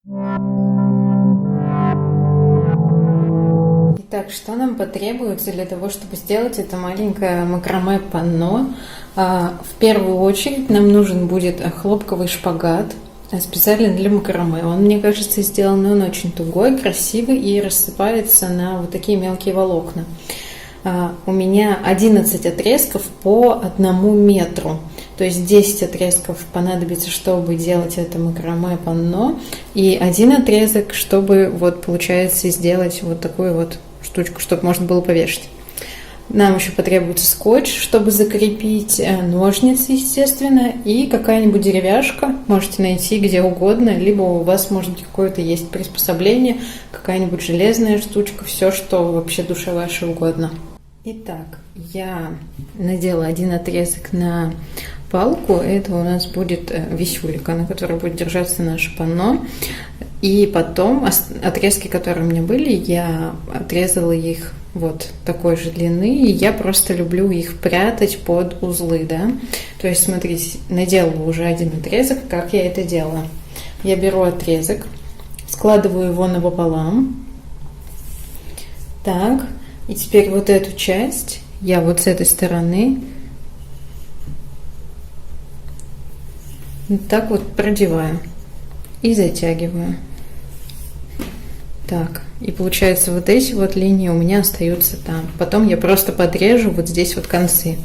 Итак, что нам потребуется для того, чтобы сделать это маленькое макраме панно? В первую очередь нам нужен будет хлопковый шпагат, специально для макраме. Он, мне кажется, сделан, он очень тугой, красивый и рассыпается на вот такие мелкие волокна. У меня 11 отрезков по 1 метру. То есть 10 отрезков понадобится, чтобы делать это макраме панно, и 1 отрезок, чтобы вот получается сделать вот такую вот штучку, чтобы можно было повешать. Нам еще потребуется скотч, чтобы закрепить, ножницы, естественно, и какая-нибудь деревяшка. Можете найти где угодно, либо у вас, может быть, какое-то есть приспособление, какая-нибудь железная штучка, все, что вообще душе вашей угодно. Итак, я надела 1 отрезок на палку. Это у нас будет висюлька, на которой будет держаться наше панно. И потом отрезки, которые у меня были, я отрезала их вот такой же длины. И я просто люблю их прятать под узлы, да. То есть, смотрите, надела уже 1 отрезок. Как я это делала? Я беру отрезок, складываю его напополам. Так. И теперь вот эту часть я вот с этой стороны вот так вот продеваю и затягиваю. Так, и получается вот эти вот линии у меня остаются там. Потом я просто подрежу вот здесь вот концы.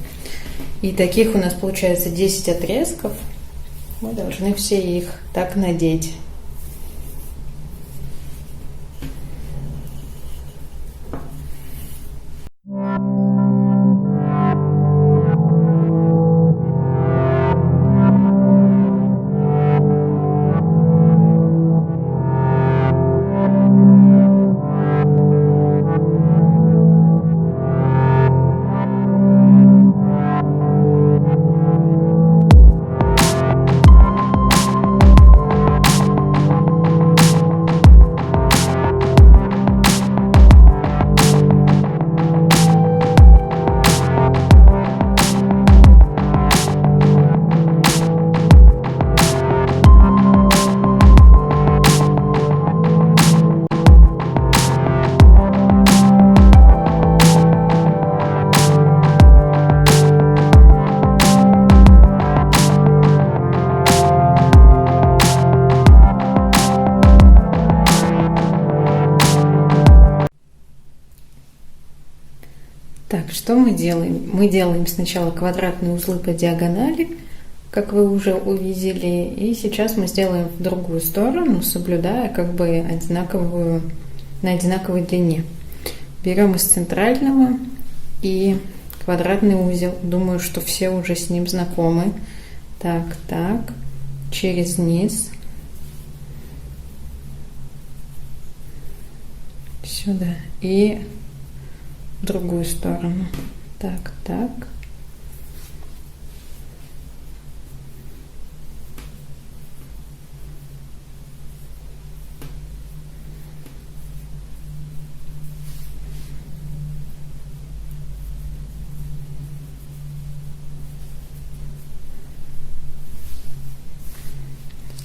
И таких у нас получается 10 отрезков. Мы должны все их так надеть. Так, что мы делаем? Мы делаем сначала квадратные узлы по диагонали, как вы уже увидели, и сейчас мы сделаем в другую сторону, соблюдая как бы на одинаковой длине. Берем из центрального и квадратный узел. Думаю, что все уже с ним знакомы. Так, через низ. Сюда. И в другую сторону. Так.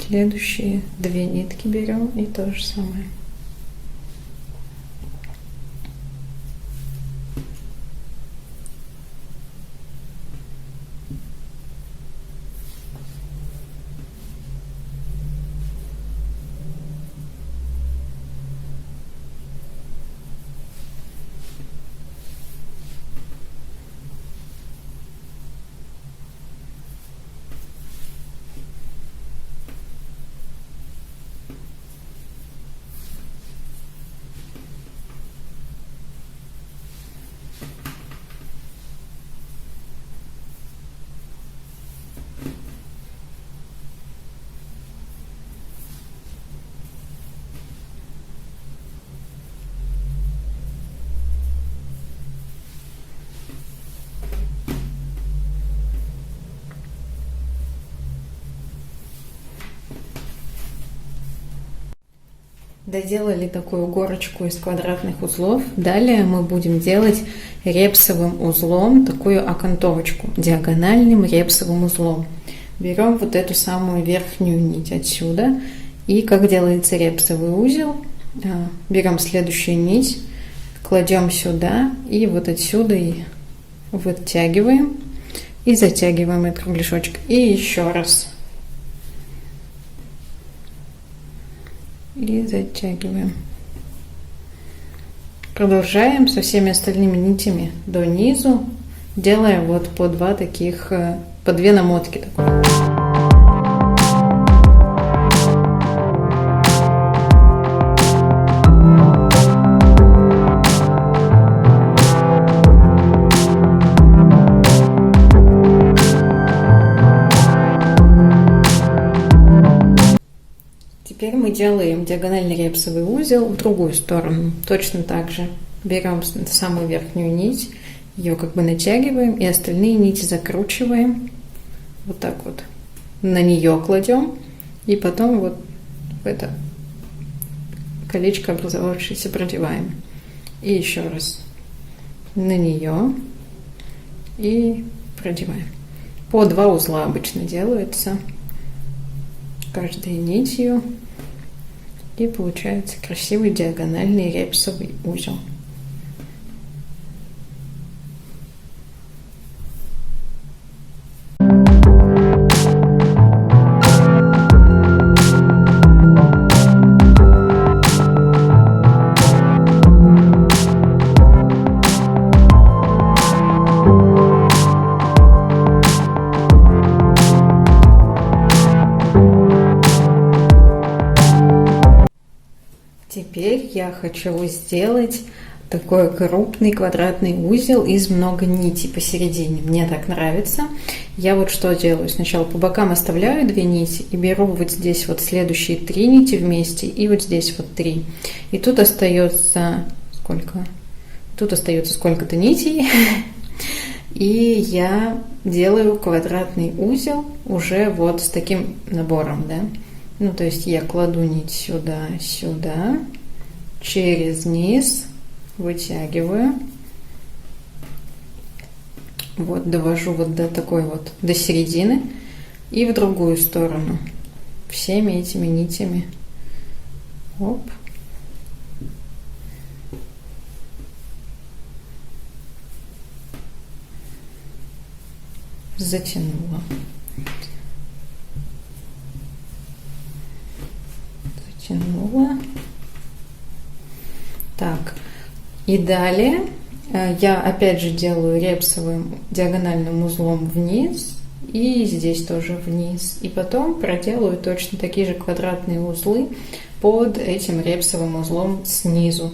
Следующие 2 нитки берем и то же самое. Доделали такую горочку из квадратных узлов. Далее мы будем делать репсовым узлом такую окантовочку, диагональным репсовым узлом. Берем вот эту самую верхнюю нить отсюда И как делается репсовый узел? Берем следующую нить, кладем сюда и вот отсюда и вытягиваем и затягиваем этот кругляшочек. И еще раз. И затягиваем. Продолжаем со всеми остальными нитями до низу, делая вот по две намотки такой. Теперь мы делаем диагональный репсовый узел в другую сторону. Точно так же берем самую верхнюю нить, ее как бы натягиваем, и остальные нити закручиваем. Вот так вот. На нее кладем, и потом вот в это колечко образовавшееся продеваем. И еще раз на нее и продеваем. По 2 узла обычно делается каждой нитью, и получается красивый диагональный репсовый узел. Теперь я хочу сделать такой крупный квадратный узел из много нитей посередине. Мне так нравится. Я вот что делаю. Сначала по бокам оставляю 2 нити и беру вот здесь вот следующие 3 нити вместе и вот здесь вот 3. И тут остается сколько? Тут остается сколько-то нитей. И я делаю квадратный узел уже вот с таким набором, да. Ну, то есть я кладу нить сюда, сюда, через низ, вытягиваю, вот, довожу вот до такой вот, до середины, и в другую сторону, всеми этими нитями, оп, затянула. Так, и далее я опять же делаю репсовым диагональным узлом вниз и здесь тоже вниз, и потом проделаю точно такие же квадратные узлы под этим репсовым узлом снизу.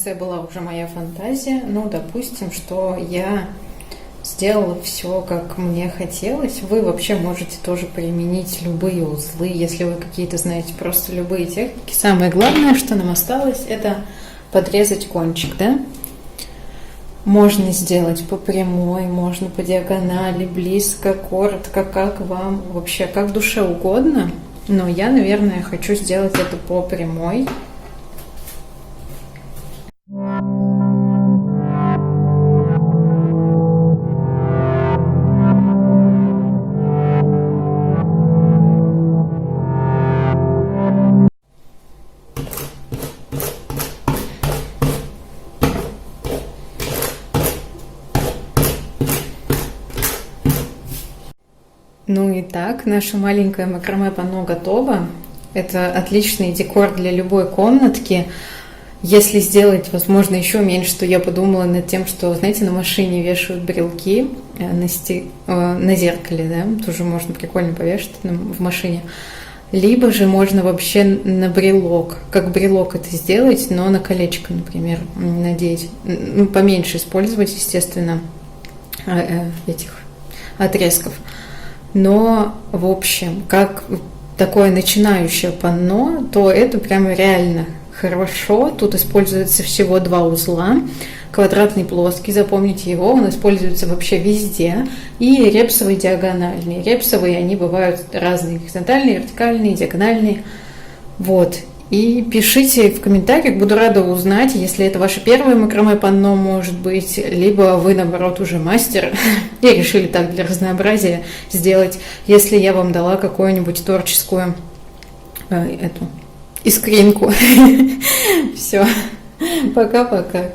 конце была уже моя фантазия. Ну, допустим, что я сделала все, как мне хотелось. Вы вообще можете тоже применить любые узлы, если вы какие-то знаете, просто любые техники. Самое главное, что нам осталось, это подрезать кончик, да? Можно сделать по прямой, можно по диагонали, близко, коротко, как вам вообще, как душе угодно. Но я, наверное, хочу сделать это по прямой. Ну и так, наше маленькое макраме панно готово. Это отличный декор для любой комнатки. Если сделать, возможно, еще меньше, то я подумала над тем, что, знаете, на машине вешают брелки на зеркале, да, тоже можно прикольно повешать в машине. Либо же можно вообще на брелок, как брелок это сделать, но на колечко, например, надеть. Ну, поменьше использовать, естественно, этих отрезков. Но, в общем, как такое начинающее панно, то это прямо реально хорошо. Тут используется всего 2 узла. Квадратный плоский, запомните его, он используется вообще везде. И репсовый диагональный. Репсовые, они бывают разные, горизонтальные, вертикальные, диагональные. Вот. И пишите в комментариях, буду рада узнать, если это ваше первое макраме панно, может быть, либо вы, наоборот, уже мастер и решили так для разнообразия сделать, если я вам дала какую-нибудь творческую искринку. Все, пока-пока.